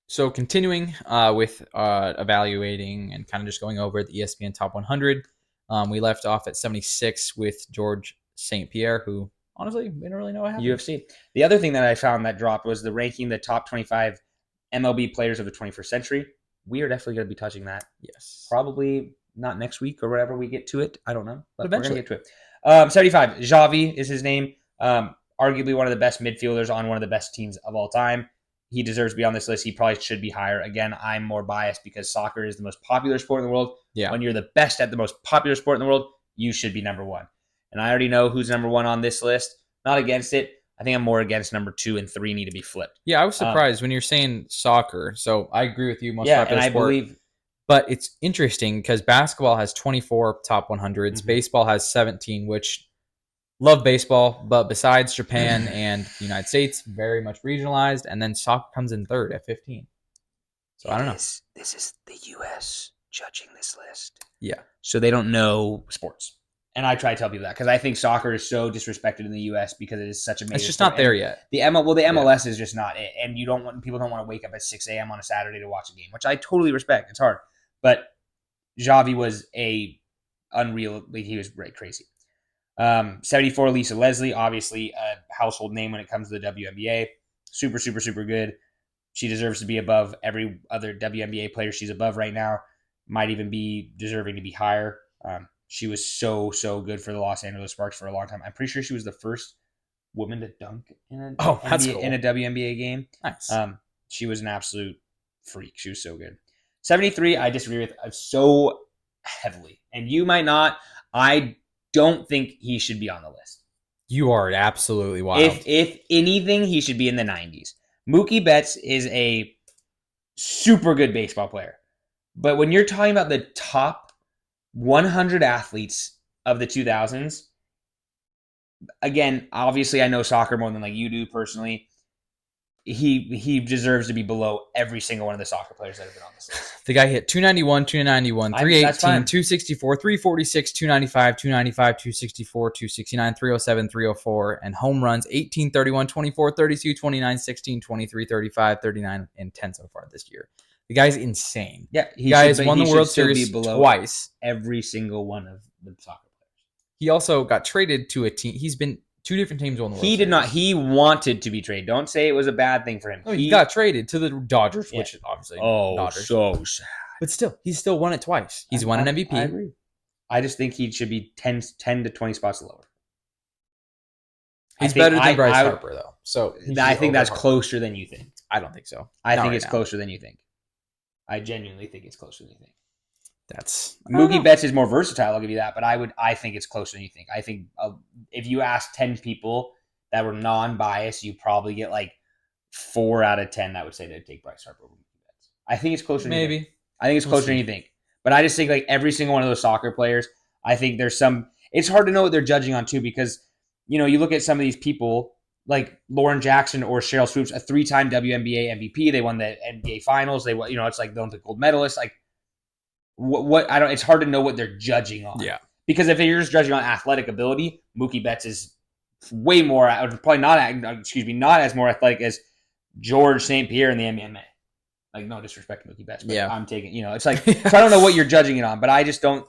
So continuing with evaluating and kind of just going over the ESPN Top 100, we left off at 76 with George St. Pierre, who honestly we don't really know what happened. UFC. The other thing that I found that dropped was the ranking the top 25 MLB players of the 21st century. We are definitely going to be touching that. Yes, Probably not next week or whenever we get to it. I don't know, but we're going eventually. to get to it. 75, Xavi is his name. Arguably one of the best midfielders on one of the best teams of all time. He deserves to be on this list. He probably should be higher. Again, I'm more biased because soccer is the most popular sport in the world. Yeah. When you're the best at the most popular sport in the world, you should be number one. And I already know who's number one on this list. Not against it. I think I'm more against number 2 and 3 need to be flipped. Yeah, I was surprised when you're saying soccer. So I agree with you. Most Yeah, popular and I sport. believe But it's interesting because basketball has 24 top 100s. Mhm. Baseball has 17, which love baseball, but besides Japan and the United States, very much regionalized. And then soccer comes in third at 15. So I don't know. This is the U.S. judging this list. Yeah. So they don't know sports. And I try to tell people that because I think soccer is so disrespected in the U.S. because it is such a major It's just sport. not there And yet. the MLS is just not it, and people don't want to wake up at 6 a.m. on a Saturday to watch a game, which I totally respect. It's hard, but Xavi was a unreal. He was right crazy. 74, Lisa Leslie, obviously a household name when it comes to the WNBA. Super, super, super good. She deserves to be above every other WNBA player she's above right now. Might even be deserving to be higher. She was so good for the Los Angeles Sparks for a long time. I'm pretty sure she was the first woman to dunk in a That's NBA, cool. in a WNBA game. Nice. She was an absolute freak. She was so good. 73, I disagree with so heavily, and you might not. I don't think he should be on the list. You are absolutely wild. If anything, he should be in the 90s. Mookie Betts is a super good baseball player. But when you're talking about the top 100 athletes of the 2000s, again, obviously I know soccer more than like you do personally. He deserves to be below every single one of the soccer players that have been on this list. The guy hit 291, 291, 318, 264, 346, 295, 295, 264, 269, 307, 304, and home runs 18, 31, 24, 32, 29, 16, 23, 35, 39, and 10 so far this year. The guy's insane. Yeah, the guy has won the World Series twice. Every single one of the soccer players. He also got traded to a team. He's been two different teams won the World Series. He did not. He wanted to be traded. Don't say it was a bad thing for him. No, he got traded to the Dodgers, which obviously Dodgers. So sad. But still, he's still won it twice. He's won an MVP. I agree. I just think he should be 10 to 20 spots lower. He's better than Bryce Harper, though. So I think that's closer than you think. I don't think so. I think it's closer than you think. I genuinely think it's closer than you think. That's Mookie Betts is more versatile. I'll give you that, but I think it's closer than you think. I think if you ask 10 people that were non-biased, you probably get like 4 out of 10 that would say they'd take Bryce Harper over Mookie Betts. I think it's closer. Maybe. Than you think. I think it's closer than you think. But I just think like every single one of those soccer players, I think there's some. It's hard to know what they're judging on too because you look at some of these people like Lauren Jackson or Cheryl Swoops, a 3-time WNBA MVP. They won the NBA Finals. They it's like the Olympic gold medalist. Like what I don't. It's hard to know what they're judging on. Yeah. Because if you're just judging on athletic ability, Mookie Betts is way more. Probably not. Not as more athletic as George St. Pierre in the MMA. Like no disrespect to Mookie Betts, but yeah. I'm taking. It's like so I don't know what you're judging it on, but I just don't.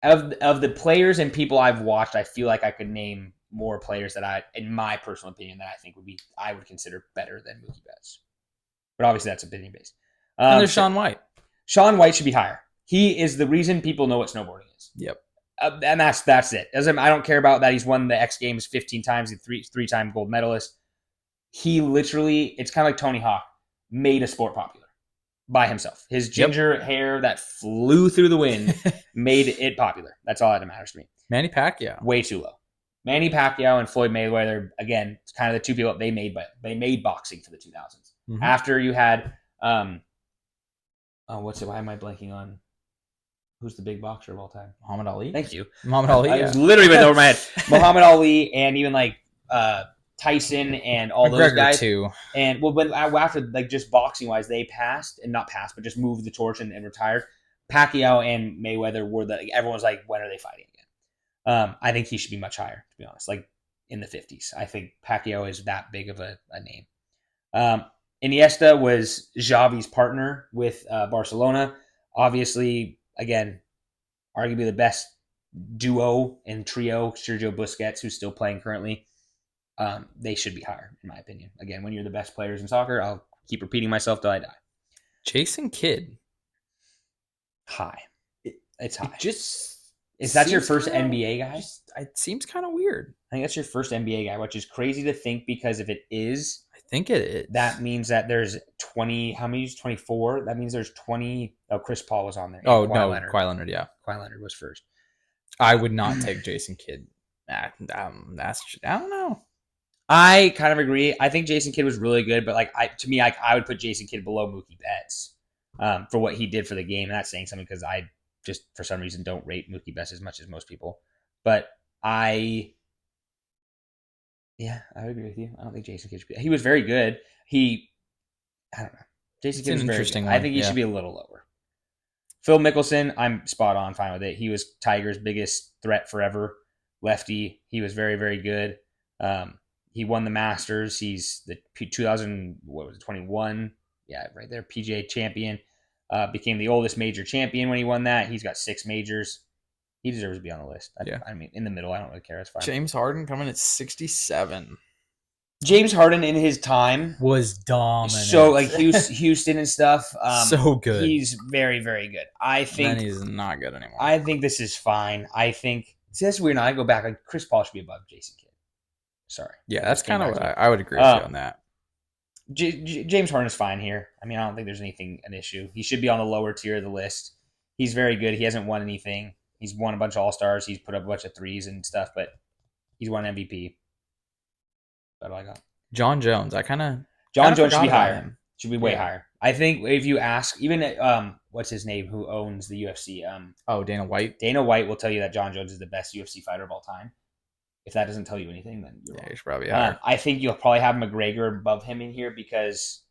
Of the players and people I've watched, I feel like I could name more players that in my personal opinion, that I think I would consider better than Mookie Betts. But obviously that's opinion based. And there's Shaun White. Shaun White should be higher. He is the reason people know what snowboarding is. Yep. And that's it. I don't care about that. He's won the X Games 15 times, a three-time gold medalist. He literally, it's kind of like Tony Hawk, made a sport popular by himself. His ginger hair that flew through the wind made it popular. That's all that matters to me. Manny Pacquiao. Way too low. Manny Pacquiao and Floyd Mayweather, again, it's kind of the two people they made boxing for the 2000s. Mm-hmm. After you had, why am I blanking on? Who's the big boxer of all time? Muhammad Ali. Thank you. Muhammad Ali. I was literally went over my head. Muhammad Ali and even like Tyson and all those guys too. And after like just boxing wise, they passed and not passed, but just moved the torch and retired. Pacquiao and Mayweather were everyone's like, when are they fighting again? I think he should be much higher, to be honest, like in the 50s. I think Pacquiao is that big of a name. Iniesta was Xavi's partner with Barcelona. Obviously, again, arguably the best duo and trio, Sergio Busquets, who's still playing currently. They should be higher, in my opinion. Again, when you're the best players in soccer, I'll keep repeating myself till I die. Jason Kidd. High. It's high. Is that your first NBA guy? It seems kind of weird. I think that's your first NBA guy, which is crazy to think because if it is, I think it is. That means that there's 20. How many is 24? That means there's 20. Oh, Chris Paul was on there. Oh, no. Kawhi Leonard, yeah. Kawhi Leonard was first. I would not take Jason Kidd. I don't know. I kind of agree. I think Jason Kidd was really good, but I would put Jason Kidd below Mookie Betts for what he did for the game. And that's saying something because I just, for some reason, don't rate Mookie Betts as much as most people. But I would agree with you. I don't think Jason Kidd should be. He was very good. I don't know. Jason Kidd was very good. I think he should be a little lower. Phil Mickelson, I'm spot on, fine with it. He was Tiger's biggest threat forever. Lefty. He was very, very good. He won the Masters. He's the 2021, right there, PGA champion. Became the oldest major champion when he won that. He's got 6 majors. He deserves to be on the list. I mean, in the middle, I don't really care. It's fine. James Harden coming at 67. James Harden in his time was dominant. So like Houston and stuff. So good. He's very, very good. I think. And then he's not good anymore. I think this is fine. I think that's weird. Now I go back. Like Chris Paul should be above Jason Kidd. Sorry. Yeah, that's kind of what I would agree with you on that. James Harden is fine here. I mean, I don't think there's an issue. He should be on the lower tier of the list. He's very good. He hasn't won anything. He's won a bunch of All-Stars. He's put up a bunch of threes and stuff, but he's won MVP. That's all I got. John Jones. John Jones should be higher. Should be way higher. I think if you ask, even what's his name, who owns the UFC? Dana White. Dana White will tell you that John Jones is the best UFC fighter of all time. If that doesn't tell you anything, then you're wrong. You should probably higher. I think you'll probably have McGregor above him in here because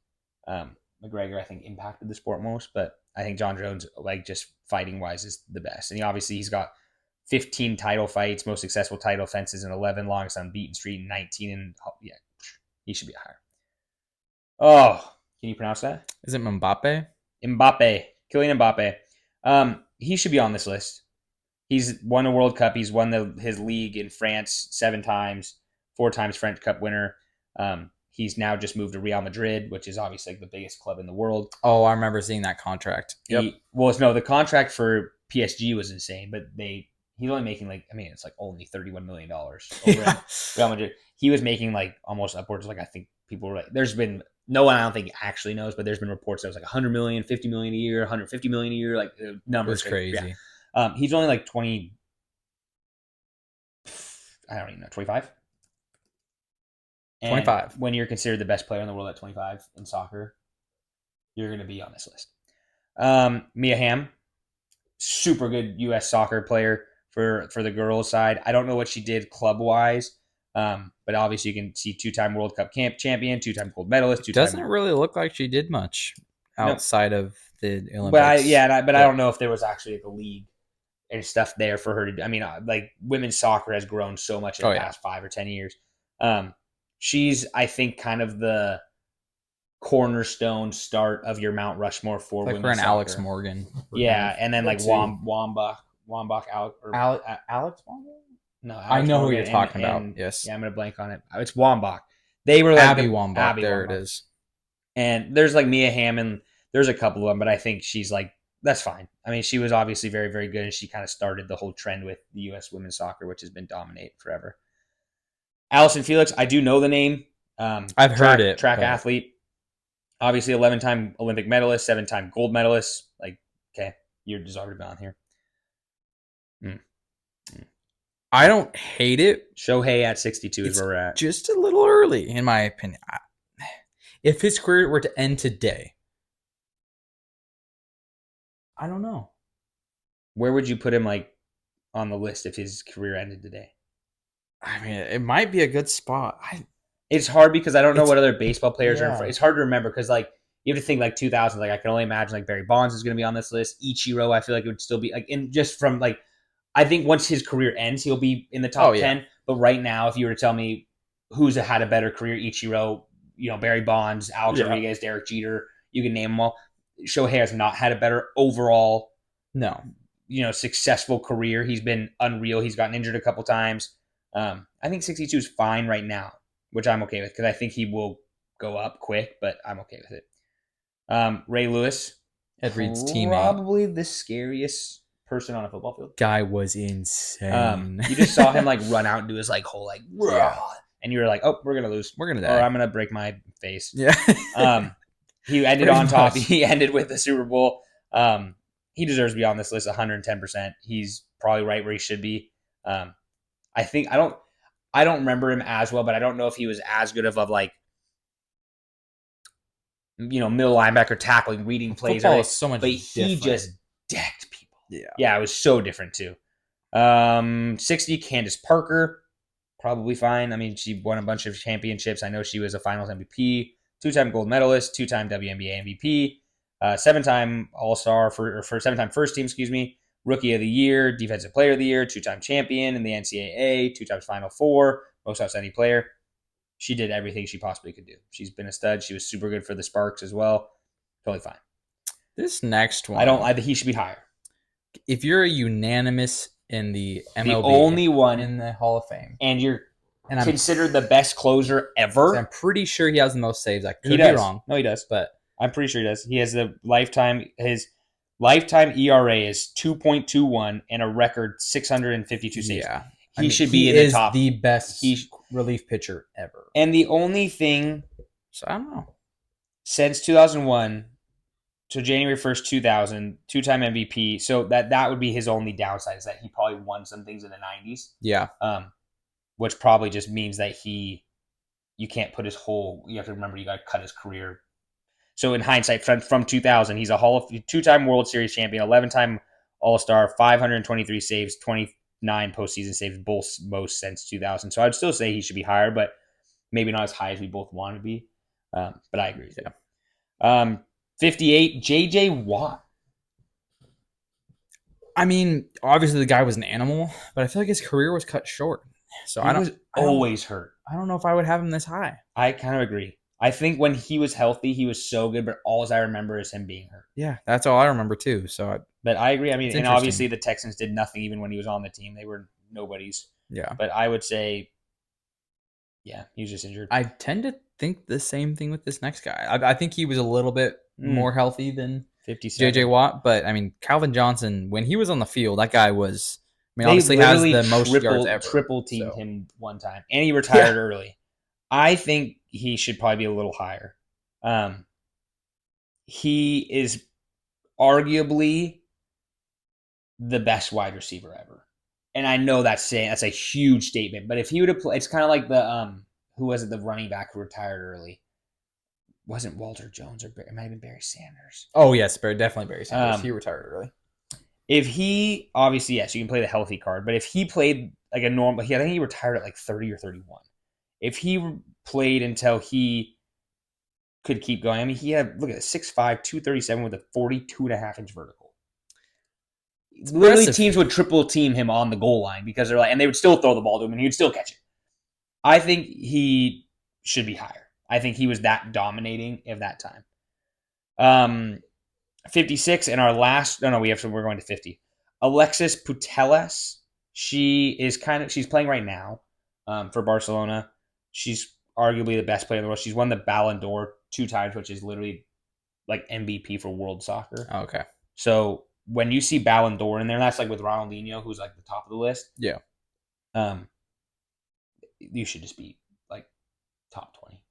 McGregor, I think, impacted the sport most. But I think John Jones, like just fighting wise, is the best. And he's got 15 title fights, most successful title defenses in 11, longest unbeaten streak in 19, and he should be higher. Oh, can you pronounce that? Is it Mbappe? Kylian Mbappe. He should be on this list. He's won a World Cup. He's won his league in France 7 times, 4 times French Cup winner. He's now just moved to Real Madrid, which is obviously like the biggest club in the world. Oh, I remember seeing that contract. Yep. The contract for PSG was insane, but he's only making it's like only $31 million over at Real Madrid. He was making like almost upwards, like I think people were like, there's been no one I don't think actually knows, but there's been reports that it was like 100 million, 50 million a year, 150 million a year, like the numbers. It's crazy. Yeah. He's only like 20. I don't even know, 25. 25. When you're considered the best player in the world at 25 in soccer, you're going to be on this list. Mia Hamm, super good U.S. soccer player for the girls' side. I don't know what she did club-wise, but obviously you can see 2-time World Cup champion, 2-time gold medalist. Doesn't really look like she did much outside of the Olympics. But I don't know if there was actually like a league and stuff there for her to. I mean, like women's soccer has grown so much in the past 5 or 10 years. She's, I think, kind of the cornerstone start of your Mount Rushmore for women's women's soccer. Alex Morgan. And then like Wambach, Alex Wambach? No, Alex I know Morgan who you're talking about. Yes. Yeah, I'm gonna blank on it. It's Wambach. They were like Abby Wambach. There it is. And there's like Mia Hamm, and there's a couple of them, but I think she's like, that's fine. I mean, she was obviously very, very good, and she kind of started the whole trend with the U.S. women's soccer, which has been dominate forever. Allison Felix, I do know the name. I've heard it. Track athlete. Obviously, 11-time Olympic medalist, 7-time gold medalist. Like, okay, you deserve to be on here. I don't hate it. Shohei at 62 is where we're at. Just a little early, in my opinion. If his career were to end today, I don't know. Where would you put him like on the list if his career ended today? I mean, it might be a good spot. It's hard because I don't know what other baseball players are in front. It's hard to remember because like you have to think like 2000s. Like I can only imagine like Barry Bonds is going to be on this list. Ichiro, I feel like it would still be like in just from like I think once his career ends, he'll be in the top 10. But right now, if you were to tell me who's had a better career, Ichiro, Barry Bonds, Alex Rodriguez, Derek Jeter. You can name them all. Shohei has not had a better overall, successful career. He's been unreal. He's gotten injured a couple times. I think 62 is fine right now, which I'm okay with because I think he will go up quick, but I'm okay with it. Ray Lewis, Ed Reed's teammate, probably the scariest person on a football field. Guy was insane. You just saw him run out and do his whole and you were like, oh, we're gonna lose, we're gonna die, or I'm gonna break my face. Yeah. He ended on top. He ended with the Super Bowl. He deserves to be on this list 110%. He's probably right where he should be. I think I don't remember him as well, but I don't know if he was as good of middle linebacker tackling, reading plays. Football is so much but different. He just decked people. Yeah, it was so different too. 60, Candace Parker, probably fine. I mean, she won a bunch of championships. I know she was a Finals MVP, 2-time gold medalist, 2-time WNBA MVP, 7-time All-Star for 7-time first team, Rookie of the Year, Defensive Player of the Year, 2-time champion in the NCAA, 2 times Final Four, most outstanding player. She did everything she possibly could do. She's been a stud. She was super good for the Sparks as well. Totally fine. This next one, I think he should be higher. If you're a unanimous in the MLB, the only one in the Hall of Fame, and you're considered the best closer ever, I'm pretty sure he has the most saves. I could be wrong. No, he does, but I'm pretty sure he does. He has his lifetime ERA is 2.21 and a record 652 saves. Yeah. He should be in the top. The best relief pitcher ever. And the only thing, so I don't know, since 2001 to January 1st, 2000, 2-time MVP. So that would be his only downside, is that he probably won some things in the 90s. Yeah. Which probably just means that you can't put his whole, you have to remember, you got to cut his career. So in hindsight, from 2000, he's a 2-time World Series champion, 11-time All-Star, 523 saves, 29 postseason saves, both most since 2000. So I'd still say he should be higher, but maybe not as high as we both want to be. But I agree with you. 58, J.J. Watt. I mean, obviously the guy was an animal, but I feel like his career was cut short. So he was always hurt. I don't know if I would have him this high. I kind of agree. I think when he was healthy, he was so good, but all I remember is him being hurt. Yeah, that's all I remember too. But I agree. I mean, and obviously the Texans did nothing even when he was on the team. They were nobodies. Yeah. But I would say, he was just injured. I tend to think the same thing with this next guy. I think he was a little bit more healthy than J.J. Watt, but I mean, Calvin Johnson, when he was on the field, that guy was, obviously has the most yards ever. Triple teamed him one time, and he retired early. I think he should probably be a little higher. He is arguably the best wide receiver ever, and I know that's a huge statement. But if he would have played, it's kind of like the who was it? The running back who retired early. Wasn't Walter Jones or it might have been Barry Sanders. Oh yes, definitely Barry Sanders. He retired early. If he obviously, yes, you can play the healthy card, but if he played like a normal, I think he retired at 30 or 31. If he played until he could keep going, I mean, he had, look at it, 6'5", 237 with a 42.5-inch vertical. Literally, teams would triple team him on the goal line because they're and they would still throw the ball to him and he would still catch it. I think he should be higher. I think he was that dominating of that time. 56 and our last. No, we're going to 50. Alexis Putellas. She's playing right now for Barcelona. She's arguably the best player in the world. She's won the Ballon d'Or 2 times, which is literally like MVP for world soccer. Oh, okay. So when you see Ballon d'Or in there, that's like with Ronaldinho, who's like the top of the list. Yeah. You should just be like top 20.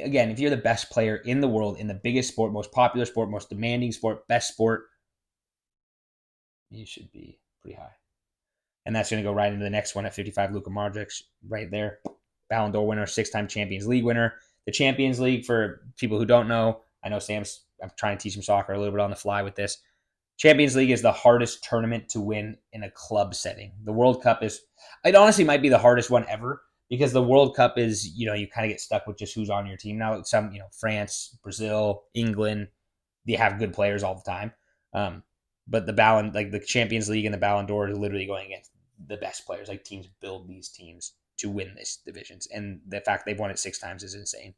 Again, if you're the best player in the world, in the biggest sport, most popular sport, most demanding sport, best sport, you should be pretty high. And that's going to go right into the next one at 55, Luka Modric, right there. Ballon d'Or winner, 6-time Champions League winner. The Champions League, for people who don't know, I know I'm trying to teach him soccer a little bit on the fly with this. Champions League is the hardest tournament to win in a club setting. The World Cup it honestly might be the hardest one ever, because the World Cup is, you kind of get stuck with just who's on your team. Now, some, France, Brazil, England, they have good players all the time. But the Champions League and the Ballon d'Or is literally going against the best players. Teams build these teams to win these divisions. And the fact they've won it 6 times is insane.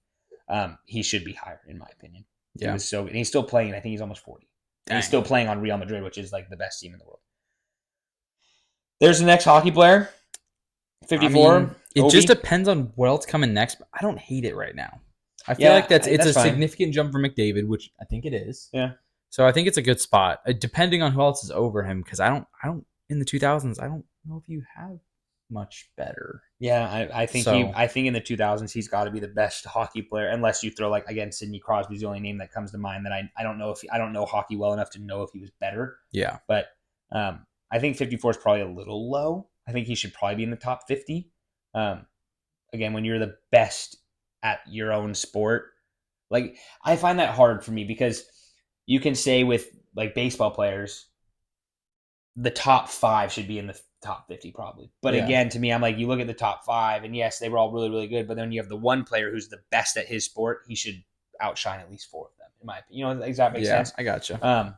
he should be higher, in my opinion. Yeah. He was so good. And he's still playing. I think he's almost 40. And he's still playing on Real Madrid, which is like the best team in the world. There's the next hockey player. 54. I mean, it just depends on what else coming next, but I don't hate it right now. I feel like it's a fine. Significant jump for McDavid, which I think it is. Yeah. So I think it's a good spot, depending on who else is over him. Because I don't in the 2000s. I don't know if you have much better. Yeah, I think in the 2000s he's got to be the best hockey player, unless you throw like again Sidney Crosby's the only name that comes to mind. That I don't know if I don't know hockey well enough to know if he was better. Yeah, but I think 54 is probably a little low. I think he should probably be in the top 50. Again, when you're the best at your own sport, like I find that hard for me because you can say with like baseball players, the top 5 should be in the top 50 probably. But again, to me, I'm like, you look at the top 5 and yes, they were all really, really good. But then you have the one player who's the best at his sport. He should outshine at least 4 of them, in my opinion. You know, does that make sense? I gotcha.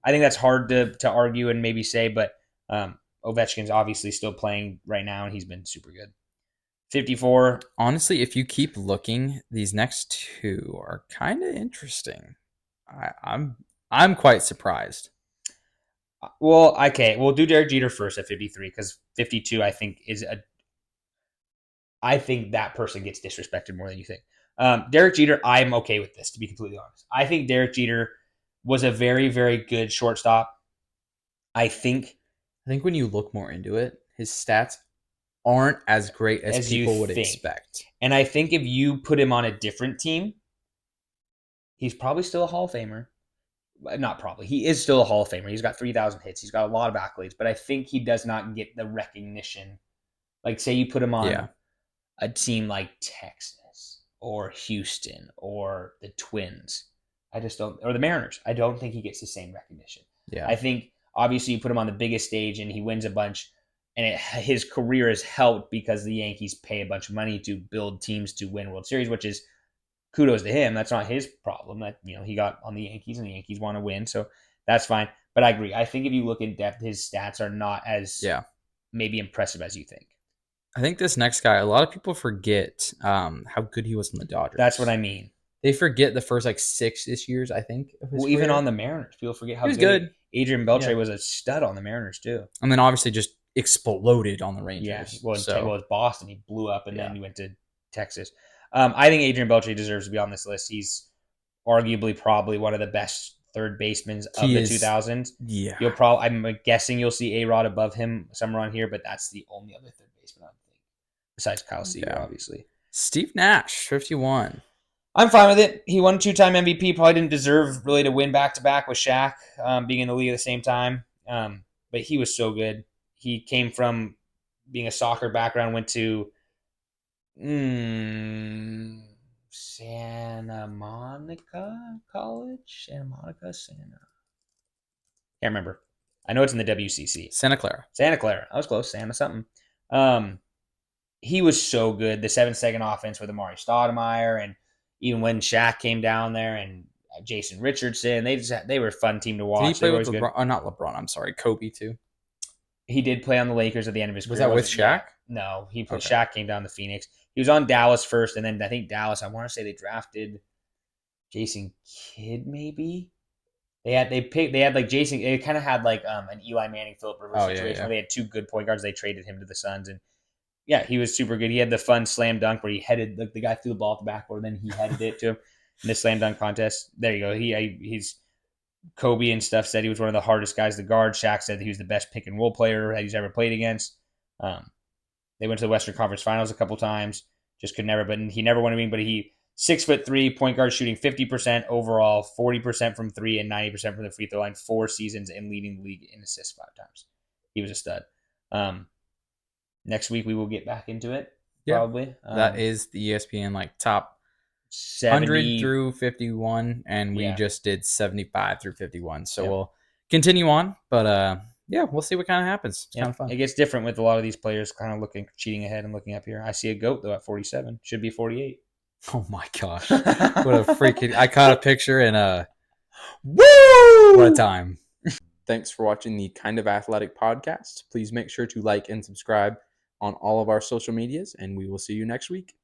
I think that's hard to argue and maybe say, but Ovechkin's obviously still playing right now and he's been super good. 54. Honestly, if you keep looking, these next 2 are kind of interesting. I'm quite surprised. Well, okay, we'll do Derek Jeter first at 53 because 52, I think I think that person gets disrespected more than you think. Derek Jeter, I'm okay with this, to be completely honest. I think Derek Jeter was a very, very good shortstop. I think when you look more into it, his stats aren't as great as people would expect. And I think if you put him on a different team, he's probably still a Hall of Famer. Not probably. He is still a Hall of Famer. He's got 3,000 hits. He's got a lot of accolades, but I think he does not get the recognition. Like, say you put him on a team like Texas or Houston or the Twins. I just don't, or the Mariners. I don't think he gets the same recognition. Yeah. I think, obviously, you put him on the biggest stage and he wins a bunch, and his career is helped because the Yankees pay a bunch of money to build teams to win World Series, which is kudos to him. That's not his problem. That he got on the Yankees and the Yankees want to win, so that's fine. But I agree. I think if you look in depth, his stats are not as maybe impressive as you think. I think this next guy, a lot of people forget how good he was in the Dodgers. That's what I mean. They forget the first like 6-ish years, I think. Of his career. Even on the Mariners, people forget how good. Adrian Beltre was a stud on the Mariners too. And then obviously just exploded on the Rangers. Yeah, well, it's Boston. He blew up, and then he went to Texas. I think Adrian Beltre deserves to be on this list. He's arguably probably one of the best third basemen of the 2000s. Yeah. I'm guessing you'll see A-Rod above him somewhere on here, but that's the only other third baseman I think, besides Kyle Seager, obviously. Steve Nash, 51. I'm fine with it. He won 2-time MVP. Probably didn't deserve really to win back-to-back with Shaq being in the league at the same time. But he was so good. He came from being a soccer background, went to Santa Monica College? Can't remember. I know it's in the WCC. Santa Clara. I was close. Santa something. He was so good. The 7-second offense with Amari Stoudemire, and even when Shaq came down there and Jason Richardson, they were a fun team to watch. Did he play with LeBron? Not LeBron. I'm sorry, Kobe too. He did play on the Lakers at the end of his career. Was that with Shaq? Yeah. No, Shaq came down to Phoenix. He was on Dallas first, and then I think Dallas, I want to say they drafted Jason Kidd, maybe. They had like Jason. They kind of had like an Eli Manning, Philip Rivers situation where they had 2 good point guards. They traded him to the Suns, and he was super good. He had the fun slam dunk where he headed the guy threw the ball at the backboard, and then he headed it to him in the slam dunk contest. There you go. He's Kobe and stuff said he was one of the hardest guys to guard. Shaq said he was the best pick and roll player that he's ever played against. They went to the Western Conference Finals a couple times, just could never. But he never won a ring. But he 6'3", point guard, shooting 50% overall, 40% from 3, and 90% from the free throw line. 4 seasons and leading the league in assists 5 times. He was a stud. Next week we will get back into it. Probably. That is the ESPN like top 70 100 through 51, and we just did 75 through 51. So we'll continue on, but we'll see what kind of happens. It's kind of fun. It gets different with a lot of these players kind of cheating ahead and looking up here. I see a GOAT though at 47. Should be 48. Oh my gosh. What a freaking I caught a picture and woo! What a time. Thanks for watching the Kind of Athletic podcast. Please make sure to like and subscribe on all of our social medias, and we will see you next week.